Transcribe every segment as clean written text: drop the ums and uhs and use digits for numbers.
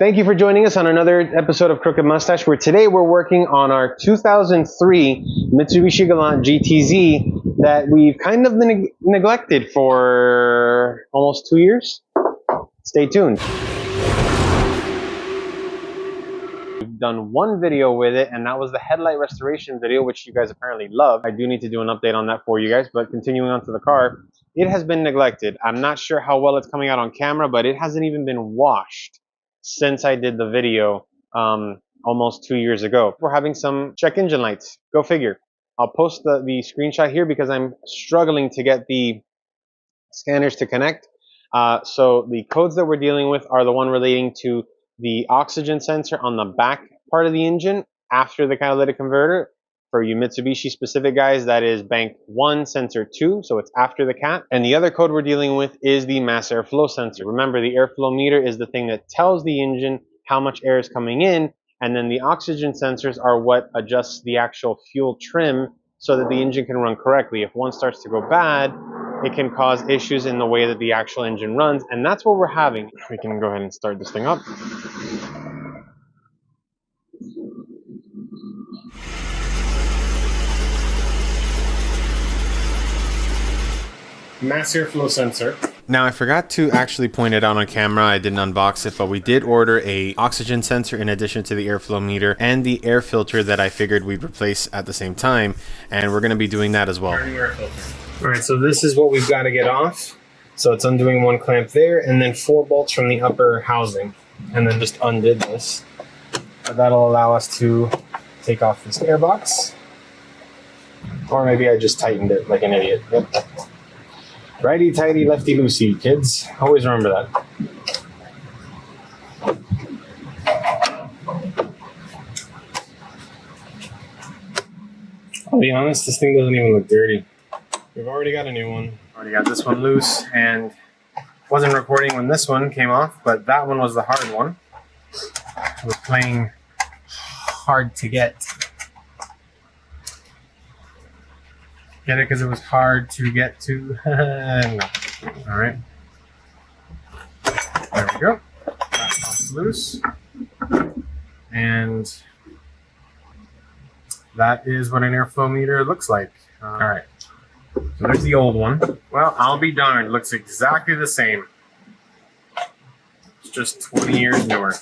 Thank you for joining us on another episode of Crooked Mustache, where today we're working on our 2003 Mitsubishi Galant GTZ that we've kind of been neglected for almost 2 years. Stay tuned. We've done one video with it, and that was the headlight restoration video, which you guys apparently love. I do need to do an update on that for you guys, but continuing on to the car, it has been neglected. I'm not sure how well it's coming out on camera, but it hasn't even been washed since I did the video almost 2 years ago. We're having some check engine lights. Go figure. I'll post the screenshot here because I'm struggling to get the scanners to connect. So the codes that we're dealing with are the one relating to the oxygen sensor on the back part of the engine after the catalytic converter. For you Mitsubishi specific guys, that is bank 1, sensor 2, so it's after the cat. And the other code we're dealing with is the mass airflow sensor. Remember, the airflow meter is the thing that tells the engine how much air is coming in, and then the oxygen sensors are what adjusts the actual fuel trim so that the engine can run correctly. If one starts to go bad, it can cause issues in the way that the actual engine runs, and that's what we're having. We can go ahead and start this thing up. Mass airflow sensor. Now I forgot to actually point it out on camera. I didn't unbox it, but we did order a oxygen sensor in addition to the airflow meter and the air filter that I figured we'd replace at the same time, and we're going to be doing that as well. All right, so this is what we've got to get off. So it's undoing one clamp there, and then 4 bolts from the upper housing, and then just undid this. But that'll allow us to take off this air box, or maybe I just tightened it like an idiot. Yep. Righty tighty, lefty loosey, kids. Always remember that. I'll be honest, this thing doesn't even look dirty. We've already got a new one. Already got this one loose, and wasn't recording when this one came off, but that one was the hard one. I was playing hard to get. Get it? Because it was hard to get to. No. All right. There we go. That pops loose. And that is what an airflow meter looks like. All right. So there's the old one. Well, I'll be darned. Looks exactly the same. It's just 20 years newer.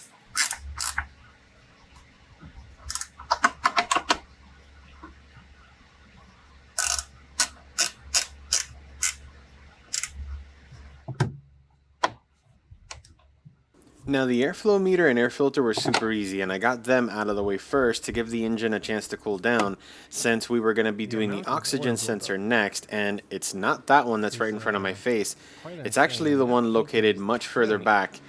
Now the airflow meter and air filter were super easy, and I got them out of the way first to give the engine a chance to cool down, since we were going to be doing the oxygen sensor next, and it's not that one that's right in front of my face. It's actually the one located much further back.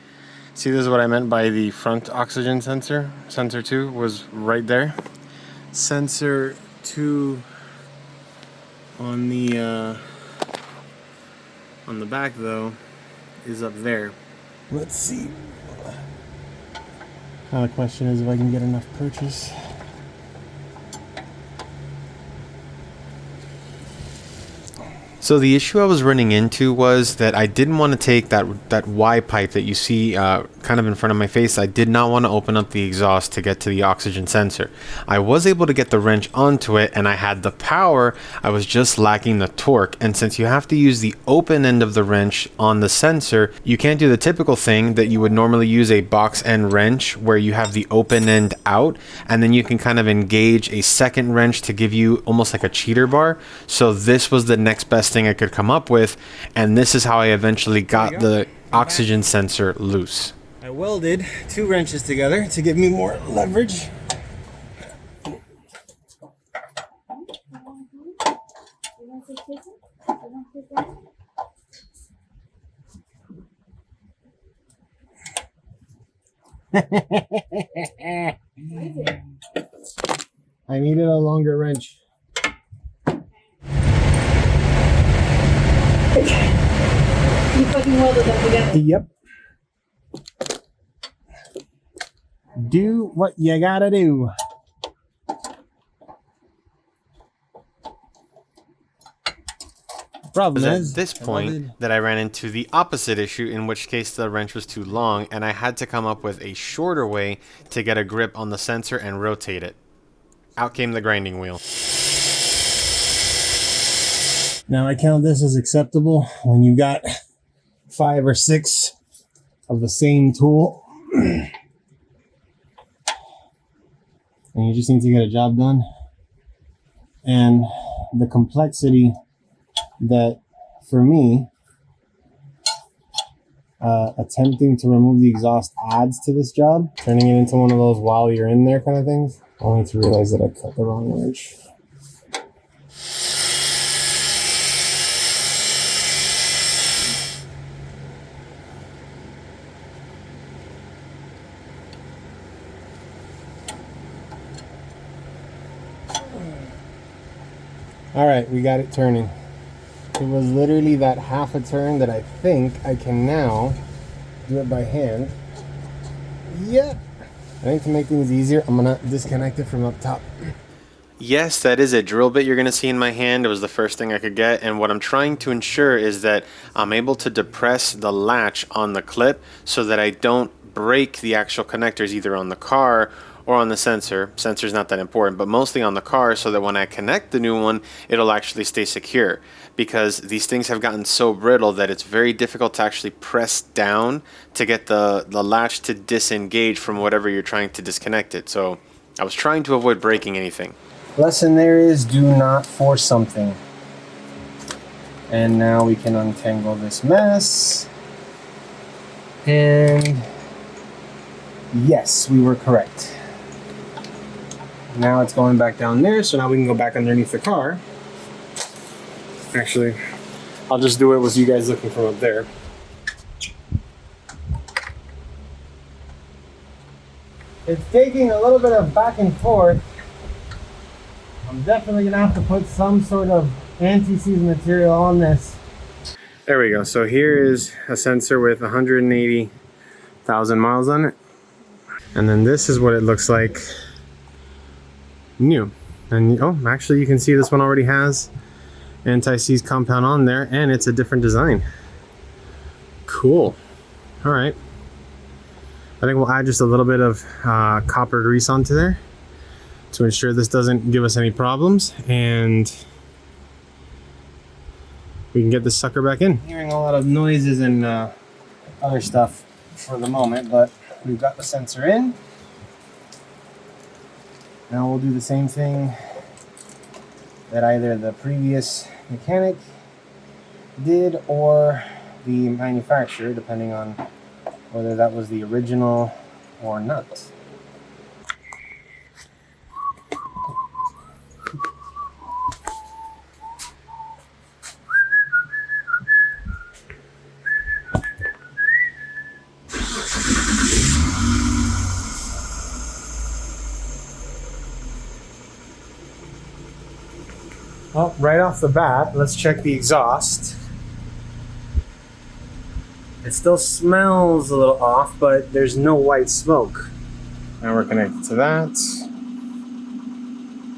See, this is what I meant by the front oxygen sensor. Sensor 2 was right there. Sensor 2 on the back though is up there. Let's see. Now the question is if I can get enough purchase. So the issue I was running into was that I didn't want to take that Y pipe that you see kind of in front of my face. I did not want to open up the exhaust to get to the oxygen sensor. I was able to get the wrench onto it, and I had the power. I was just lacking the torque. And since you have to use the open end of the wrench on the sensor, you can't do the typical thing that you would normally use a box end wrench where you have the open end out, and then you can kind of engage a second wrench to give you almost like a cheater bar. So this was the next best thing I could come up with, and this is how I eventually got the oxygen sensor loose. I welded 2 wrenches together to give me more leverage. I needed a longer wrench. You fucking welded them together. Yep. Do what you gotta do. Problem is, at this point that I ran into the opposite issue, in which case the wrench was too long, and I had to come up with a shorter way to get a grip on the sensor and rotate it. Out came the grinding wheel. Now I count this as acceptable when you got 5 or 6 of the same tool and you just need to get a job done. And the complexity that, for me, attempting to remove the exhaust adds to this job, turning it into one of those while you're in there kind of things, only to realize that I cut the wrong wrench. All right, we got it turning. It was literally that half a turn that I think I can now do it by hand. Yeah. I think to make things easier, I'm gonna disconnect it from up top. Yes, that is a drill bit you're going to see in my hand. It was the first thing I could get, and what I'm trying to ensure is that I'm able to depress the latch on the clip so that I don't break the actual connectors either on the car or on the sensor. Sensor's not that important, but mostly on the car, so that when I connect the new one, it'll actually stay secure, because these things have gotten so brittle that it's very difficult to actually press down to get the latch to disengage from whatever you're trying to disconnect it. So I was trying to avoid breaking anything. Lesson there is, do not force something. And now we can untangle this mess. And yes, we were correct. Now it's going back down there, so now we can go back underneath the car. Actually, I'll just do it with you guys looking from up there. It's taking a little bit of back and forth. I'm definitely gonna have to put some sort of anti-seize material on this. There we go. So here is a sensor with 180,000 miles on it. And then this is what it looks like new. And oh, actually you can see this one already has anti-seize compound on there, and it's a different design. Cool. All right. I think we'll add just a little bit of copper grease onto there to ensure this doesn't give us any problems, and we can get this sucker back in. Hearing a lot of noises and other stuff for the moment, but we've got the sensor in. Now we'll do the same thing that either the previous mechanic did or the manufacturer, depending on whether that was the original or not. Well, right off the bat, let's check the exhaust. It still smells a little off, but there's no white smoke. Now we're connected to that.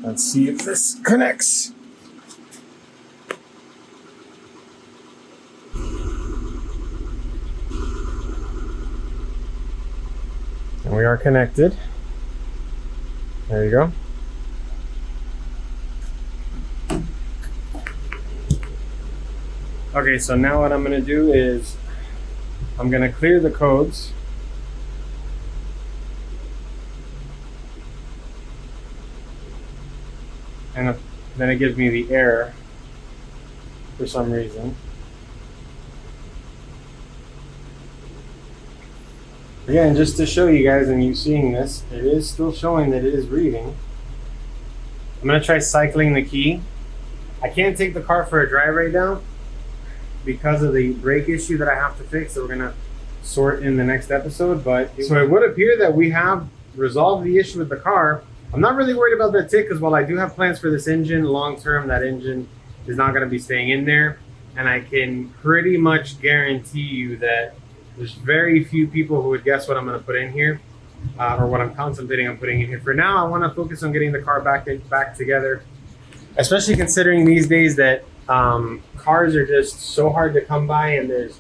Let's see if this connects. And we are connected. There you go. Okay, so now what I'm going to do is I'm going to clear the codes. And then it gives me the error for some reason. Again, just to show you guys and you seeing this, it is still showing that it is reading. I'm going to try cycling the key. I can't take the car for a drive right now because of the brake issue that I have to fix that we're going to sort in the next episode. But so it would appear that we have resolved the issue with the car. I'm not really worried about that tick, because while I do have plans for this engine long term, that engine is not going to be staying in there. And I can pretty much guarantee you that there's very few people who would guess what I'm going to put in here, or what I'm contemplating on putting in here. For now, I want to focus on getting the car back together, especially considering these days that Cars are just so hard to come by, and there's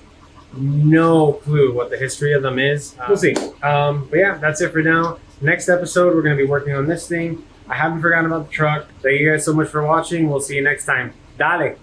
no clue what the history of them is. We'll see. But yeah, that's it for now. Next episode, we're going to be working on this thing. I haven't forgotten about the truck. Thank you guys so much for watching. We'll see you next time. Dale!